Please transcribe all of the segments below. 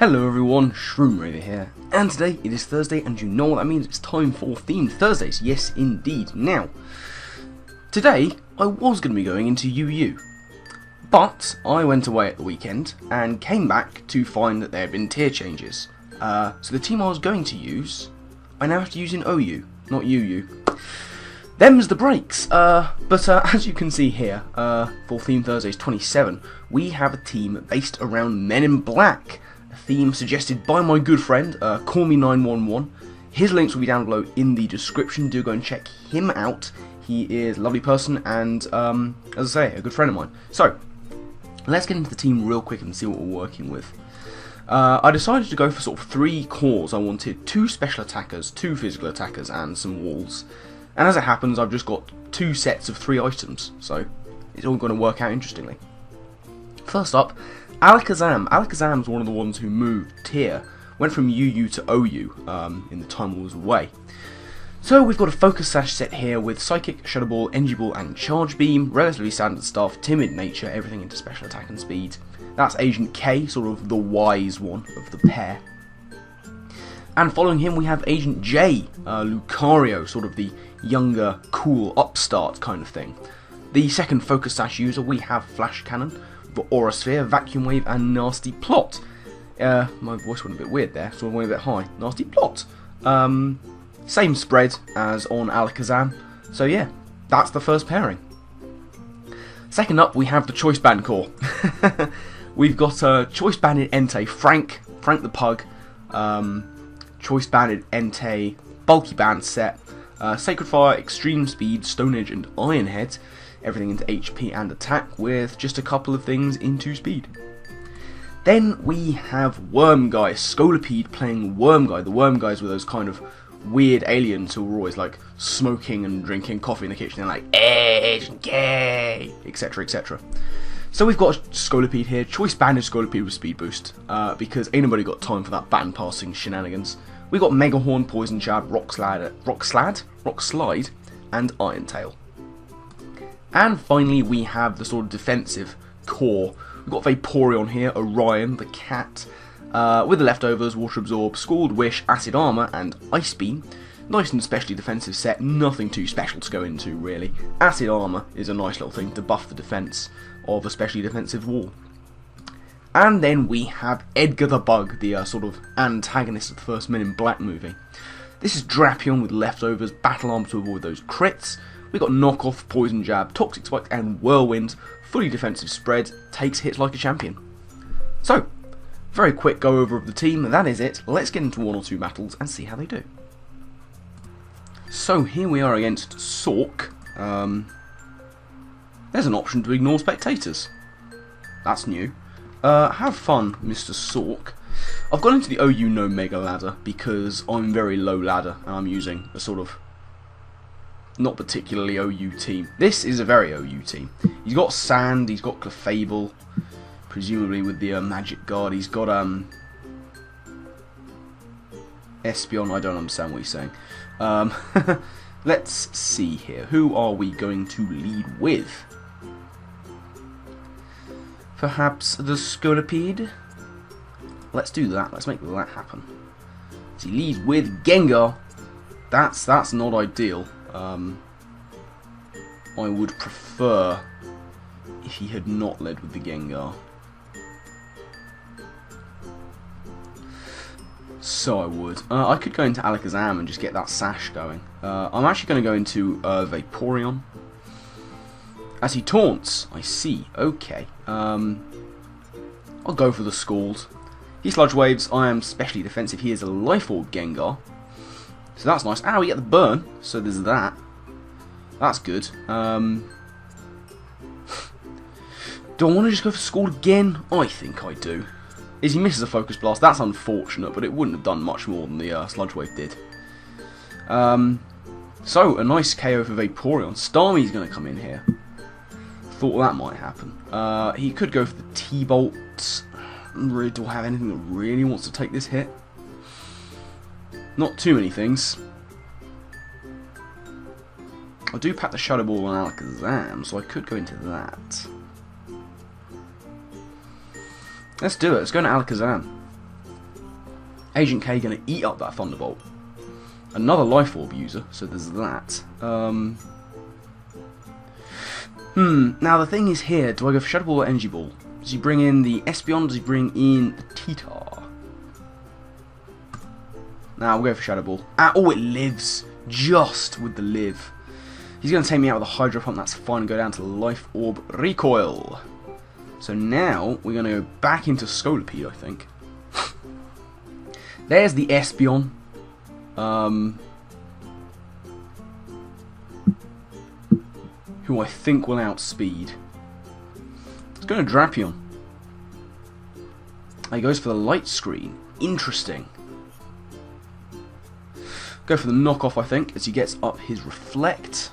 Hello everyone, Shroomraver here, and today it is Thursday, and you know what that means, it's time for Themed Thursdays, yes indeed. Now, today I was going to be going into UU, but I went away at the weekend and came back to find that there had been tier changes. So the team I was going to use, I now have to use in OU, not UU. Them's the breaks, but as you can see here, for Theme Thursdays 27, we have a team based around Men in Black, a theme suggested by my good friend, Call Me 911. His links will be down below in the description, do go and check him out. He is a lovely person and, as I say, a good friend of mine. So, let's get into the team real quick and see what we're working with. I decided to go for sort of 3 cores. I wanted 2 special attackers, 2 physical attackers, and some walls. And as it happens, I've just got 2 sets of 3 items, so it's all going to work out interestingly. First up, Alakazam. Alakazam's one of the ones who moved tier, went from UU to OU in the time I was away. So we've got a Focus Sash set here with Psychic, Shadow Ball, Energy Ball and Charge Beam, relatively standard stuff, timid nature, everything into special attack and speed. That's Agent K, sort of the wise one of the pair. And following him we have Agent J, Lucario, sort of the younger, cool, upstart kind of thing. The second Focus Sash user we have Flash Cannon, the Aura Sphere, Vacuum Wave and Nasty Plot. My voice went a bit weird there, so I went a bit high. Nasty Plot. Same spread as on Alakazam, so yeah, that's the first pairing. Second up we have the Choice Band core. We've got Choice Banded Entei, Frank the Pug, Choice Banded Entei, Bulky Band set, Sacred Fire, Extreme Speed, Stone Edge and Iron Head, everything into HP and attack with just a couple of things into speed. Then we have Worm Guy, Scolipede playing Worm Guy. The Worm Guys were those kind of weird aliens who were always like smoking and drinking coffee in the kitchen and like, Agent K, etc, etc. So we've got Scolipede here, Choice Banded Scolipede with Speed Boost, because ain't nobody got time for that baton passing shenanigans. We've got Mega Horn, Poison Jab, Rock Slide, and Iron Tail. And finally we have the sort of defensive core. We've got Vaporeon here, Orion, the cat, with the leftovers, Water Absorb, Scald Wish, Acid Armor, and Ice Beam. Nice and specially defensive set, nothing too special to go into really. Acid Armor is a nice little thing to buff the defense of a specially defensive wall. And then we have Edgar the Bug, the sort of antagonist of the first Men in Black movie. This is Drapion with leftovers, Battle Arm to avoid those crits. We've got Knockoff, Poison Jab, Toxic Spike and Whirlwind, fully defensive spread, takes hits like a champion. So, very quick go over of the team, that is it. Let's get into 1 or 2 battles and see how they do. So here we are against Sork. There's an option to ignore spectators. That's new. Have fun, Mr. Sork. I've gone into the OU no Mega ladder because I'm very low ladder and I'm using a sort of not particularly OU team. This is a very OU team. He's got Sand, he's got Clefable, presumably with the Magic Guard. He's got Espeon, I don't understand what he's saying. Let's see here. Who are we going to lead with? Perhaps the Scolipede? Let's do that. Let's make that happen. So he leads with Gengar. That's not ideal. I would prefer if he had not led with the Gengar. So I would. I could go into Alakazam and just get that sash going. I'm actually going to go into Vaporeon. As he taunts, I see. Okay. I'll go for the Scald. He Sludge Waves. I am specially defensive. He is a Life Orb Gengar. So that's nice. Ow, we get the burn. So there's that. That's good. Do I want to just go for Scald again? I think I do. He misses a Focus Blast. That's unfortunate, but it wouldn't have done much more than the Sludge Wave did. So, a nice KO for Vaporeon. Starmie's going to come in here. Thought that might happen. He could go for the T-Bolt. Really, do I have anything that really wants to take this hit? Not too many things. I do pack the Shadow Ball on Alakazam, so I could go into that. Let's do it. Let's go to Alakazam. Agent K going to eat up that Thunderbolt. Another Life Orb user, so there's that. Now the thing is here, do I go for Shadow Ball or Energy Ball? Does he bring in the Espeon, does he bring in the Titar? Now we'll go for Shadow Ball. Oh, it lives! Just with the live. He's going to take me out with a Hydro Pump, that's fine, and go down to Life Orb Recoil. So now we're going to go back into Scolipede, I think. There's the Espeon. Who I think will outspeed. It's going to Drapion. He goes for the Light Screen. Interesting. Go for the knockoff, I think, as he gets up his Reflect.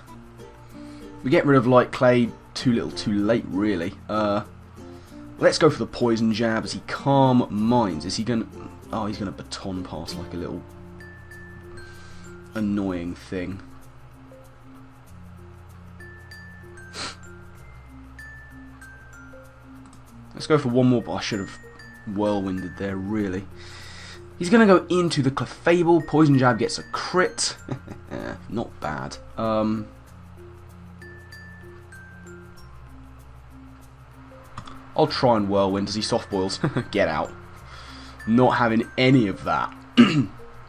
We get rid of Light Clay too little too late, really. Let's go for the Poison Jab as he Calm Minds. Is he going to... Oh, he's going to Baton Pass like a little annoying thing. Let's go for one more, but I should have Whirlwinded there, really. He's going to go into the Clefable. Poison Jab gets a crit. Not bad. I'll try and Whirlwind as he soft boils. Get out. Not having any of that.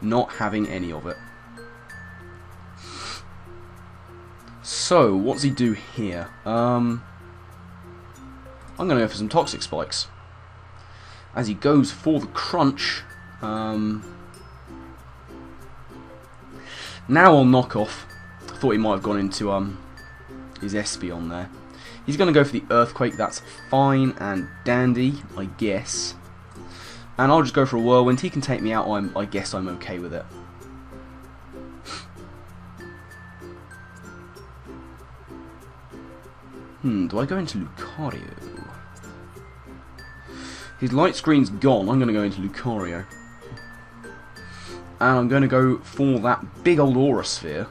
Not having any of it. So, what does he do here? I'm going to go for some Toxic Spikes. As he goes for the Crunch. Now I'll knock off. I thought he might have gone into his Espeon there. He's going to go for the Earthquake. That's fine and dandy, I guess. And I'll just go for a Whirlwind. He can take me out. I guess I'm okay with it. Do I go into Lucario? His Light Screen's gone. I'm going to go into Lucario. And I'm going to go for that big old Aura Sphere.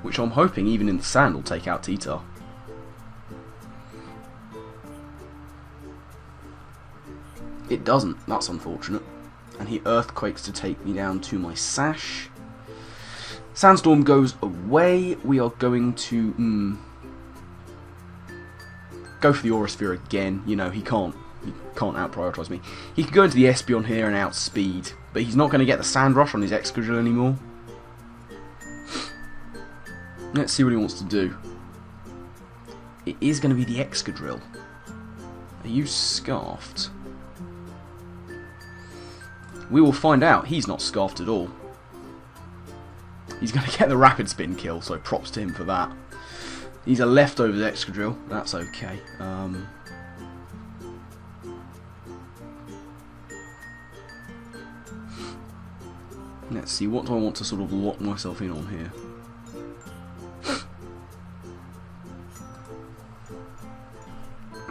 Which I'm hoping even in the sand will take out Titar. It doesn't. That's unfortunate. And he Earthquakes to take me down to my Sash. Sandstorm goes away. We are going to go for the Aura Sphere again. You know, he can't out-prioritise me. He could go into the Espeon here and outspeed, but he's not going to get the Sand Rush on his Excadrill anymore. Let's see what he wants to do. It is going to be the Excadrill. Are you Scarfed? We will find out. He's not Scarfed at all. He's going to get the Rapid Spin kill, so props to him for that. He's a leftovers Excadrill. That's okay. Let's see. What do I want to sort of lock myself in on here?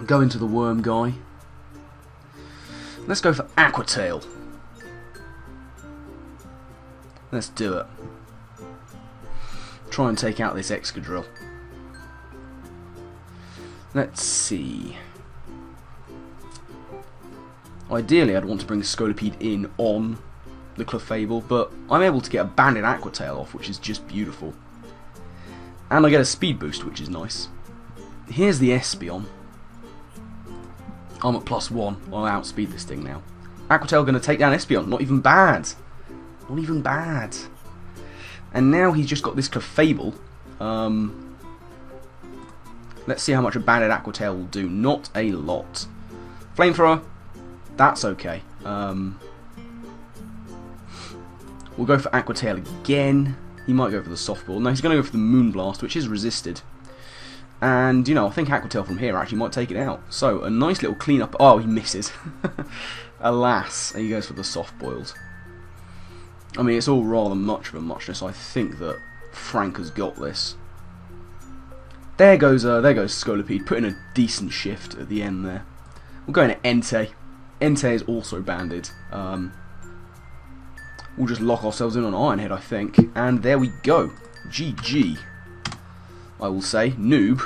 Go into the Worm guy. Let's go for Aqua Tail. Let's do it. Try and take out this Excadrill. Let's see. Ideally, I'd want to bring Scolipede in on the Clefable, but I'm able to get a Banded Aqua Tail off, which is just beautiful. And I get a speed boost, which is nice. Here's the Espeon. I'm at +1. I'll outspeed this thing now. Aqua Tail going to take down Espeon. Not even bad. Not even bad. And now he's just got this Clefable. Let's see how much a Banded Aqua Tail will do. Not a lot. Flamethrower. That's okay. We'll go for Aqua Tail again. He might go for the Softball. No, he's going to go for the Moonblast, which is resisted. And, you know, I think Aqua Tail from here actually might take it out. So, a nice little clean-up. Oh, he misses. Alas. He goes for the Soft Boiled. I mean, it's all rather much of a muchness. I think that Frank has got this. There goes Scolipede, putting a decent shift at the end there. We'll go into Entei. Entei is also banded. We'll just lock ourselves in on Ironhead, I think. And there we go. GG. I will say, noob.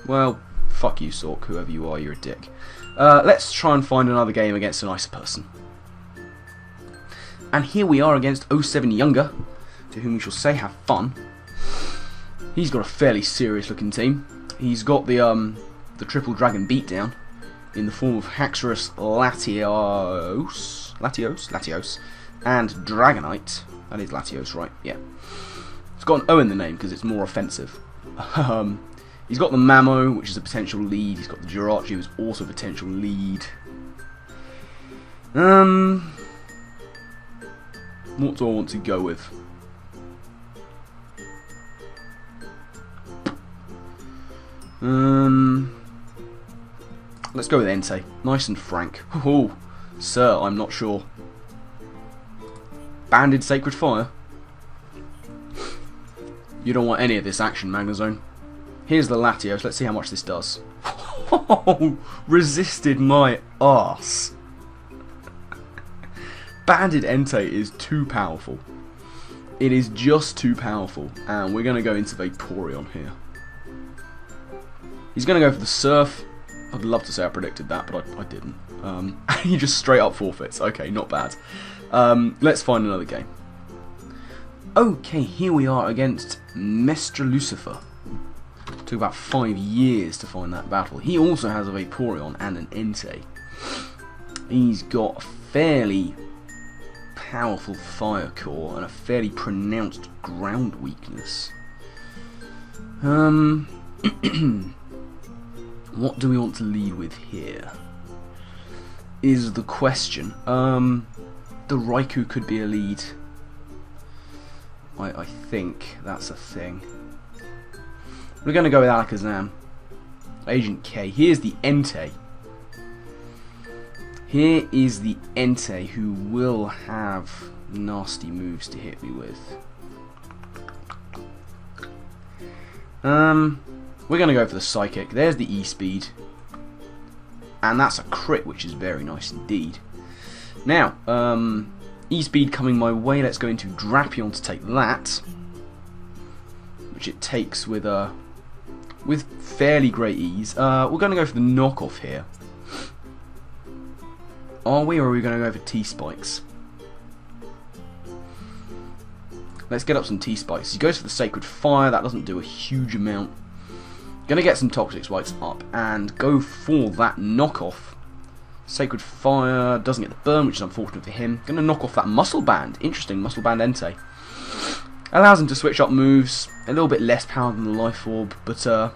Well, fuck you, Sork, whoever you are, you're a dick. Let's try and find another game against a nicer person. And here we are against 07 Younger, to whom we shall say have fun. He's got a fairly serious looking team. He's got the triple dragon beatdown in the form of Haxorus, Latios, and Dragonite. That is Latios, right? Yeah. It's got an O in the name because it's more offensive. He's got the Mamo, which is a potential lead. He's got the Jirachi, who's also a potential lead. What do I want to go with? Let's go with Entei. Nice and frank. Oh, sir, I'm not sure. Banded Sacred Fire. You don't want any of this action, Magnezone. Here's the Latios. Let's see how much this does. Oh, resisted my arse. Banded Entei is too powerful. It is just too powerful. And we're going to go into Vaporeon here. He's going to go for the Surf. I'd love to say I predicted that, but I didn't. He just straight up forfeits. Okay, not bad. Let's find another game. Okay, here we are against Mr. Lucifer. Took about 5 years to find that battle. He also has a Vaporeon and an Entei. He's got a fairly powerful Fire Core and a fairly pronounced ground weakness. What do we want to lead with here? Is the question. The Raikou could be a lead. I think that's a thing. We're going to go with Alakazam. Agent K. Here's the Entei. Here is the Entei who will have nasty moves to hit me with. We're going to go for the Psychic. There's the E-Speed. And that's a crit, which is very nice indeed. Now, E-Speed coming my way. Let's go into Drapion to take that. Which it takes with fairly great ease. We're going to go for the knockoff here. Are we, or are we going to go for T-Spikes? Let's get up some T-Spikes. He goes for the Sacred Fire. That doesn't do a huge amount. Going to get some Toxic Spikes up and go for that knockoff. Sacred Fire doesn't get the burn, which is unfortunate for him. Going to knock off that Muscle Band. Interesting, Muscle Band Entei. Allows him to switch up moves. A little bit less power than the Life Orb, but the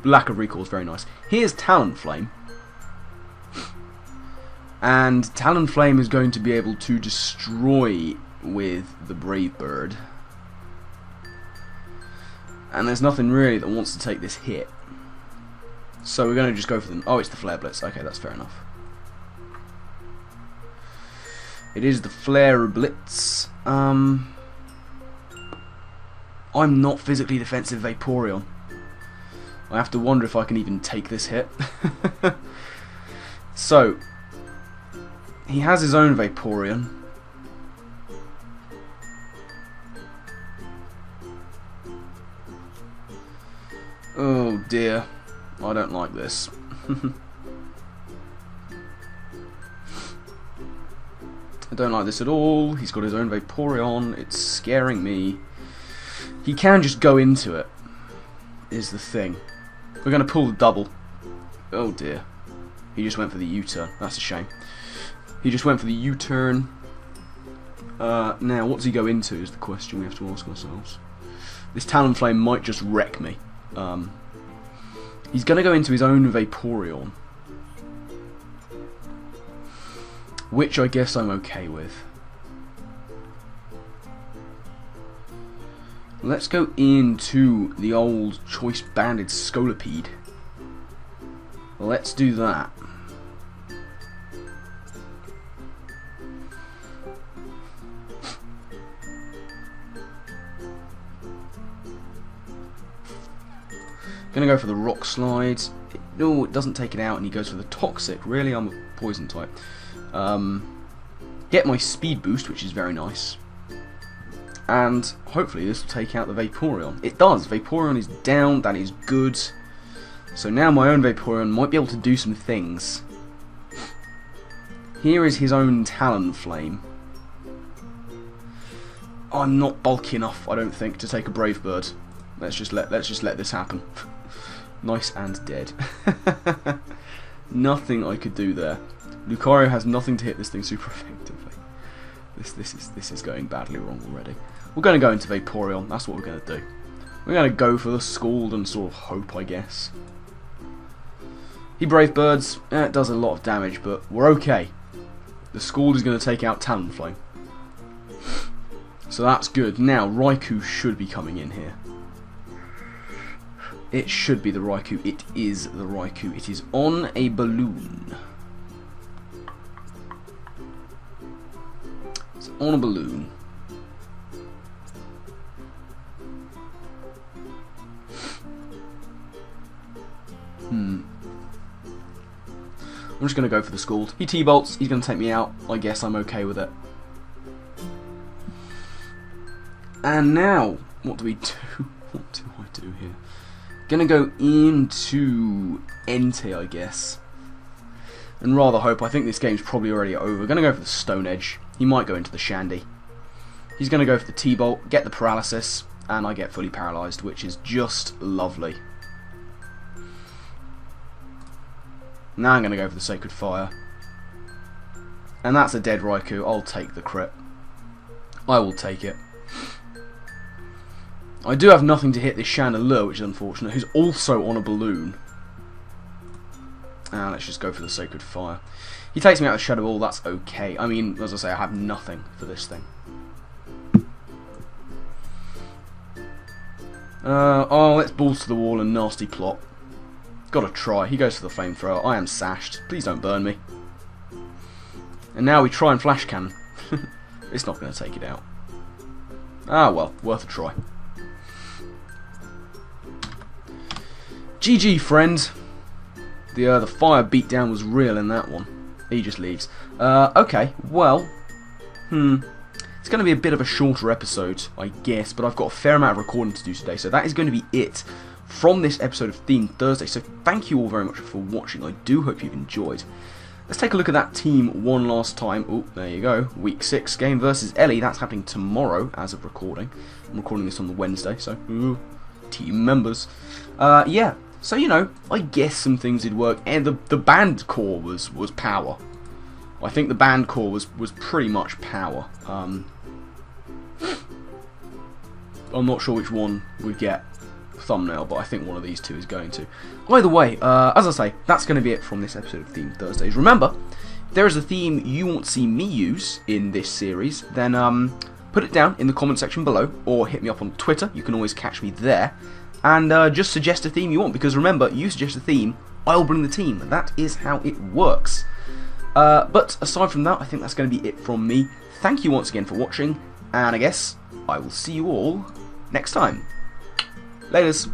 lack of recall is very nice. Here's Talonflame. And Talonflame is going to be able to destroy with the Brave Bird. And there's nothing really that wants to take this hit. So we're going to just go for them. Oh, it's the Flare Blitz. Okay, that's fair enough. It is the Flare Blitz. I'm not physically defensive Vaporeon. I have to wonder if I can even take this hit. So, he has his own Vaporeon. Oh dear, I don't like this. I don't like this at all. He's got his own Vaporeon. It's scaring me. He can just go into it, is the thing. We're going to pull the double. Oh dear. He just went for the U-turn. That's a shame. He just went for the U-turn. Now, what does he go into is the question we have to ask ourselves. This Talonflame might just wreck me. He's going to go into his own Vaporeon, which I guess I'm okay with. Let's go into the old Choice Banded Scolipede. Let's do that. Gonna go for the Rock Slide. No, it doesn't take it out, and he goes for the Toxic. Really, I'm a Poison type. Get my Speed Boost, which is very nice. And hopefully this will take out the Vaporeon. It does. Vaporeon is down. That is good. So now my own Vaporeon might be able to do some things. Here is his own Talonflame. I'm not bulky enough, I don't think, to take a Brave Bird. Let's just let this happen. Nice and dead. Nothing I could do there. Lucario has nothing to hit this thing super effectively. This is going badly wrong already. We're going to go into Vaporeon. That's what we're going to do. We're going to go for the Scald and sort of hope, I guess. He Brave Birds. It does a lot of damage, but we're okay. The Scald is going to take out Talonflame. So that's good. Now, Raikou should be coming in here. It should be the Raikou. It is the Raikou. It is on a balloon. It's on a balloon. I'm just going to go for the Scald. He T-bolts. He's going to take me out. I guess I'm okay with it. And now, what do we do? What do I do here? Gonna go into Entei, I guess. And rather hope, I think this game's probably already over. Gonna go for the Stone Edge. He might go into the Shandy. He's gonna go for the T-Bolt, get the Paralysis, and I get fully paralysed, which is just lovely. Now I'm gonna go for the Sacred Fire. And that's a dead Raikou. I'll take the crit. I will take it. I do have nothing to hit this Chandelure, which is unfortunate, who's also on a balloon. Let's just go for the Sacred Fire. He takes me out of Shadow Ball, that's okay. I mean, as I say, I have nothing for this thing. Oh, let's balls to the wall and nasty plot. Gotta try. He goes for the Flamethrower. I am sashed. Please don't burn me. And now we try and Flash Cannon. It's not going to take it out. Ah well, worth a try. GG, friend. The fire beatdown was real in that one. He just leaves. Okay, well, it's going to be a bit of a shorter episode, I guess, but I've got a fair amount of recording to do today, so that is going to be it from this episode of Themed Thursday. So thank you all very much for watching. I do hope you've enjoyed. Let's take a look at that team one last time. Oh, there you go. Week 6 game versus Ellie. That's happening tomorrow as of recording. I'm recording this on the Wednesday, so team members. Yeah. So, you know, I guess some things did work, and the band core was power. I think the band core was pretty much power. I'm not sure which one would get thumbnail, but I think one of these two is going to. Either way, as I say, that's going to be it from this episode of Themed Thursdays. Remember, if there is a theme you want to see me use in this series, then put it down in the comment section below, or hit me up on Twitter. You can always catch me there. And just suggest a theme you want, because remember, you suggest a theme, I'll bring the team. That is how it works. But aside from that, I think that's going to be it from me. Thank you once again for watching, and I guess I will see you all next time. Laters.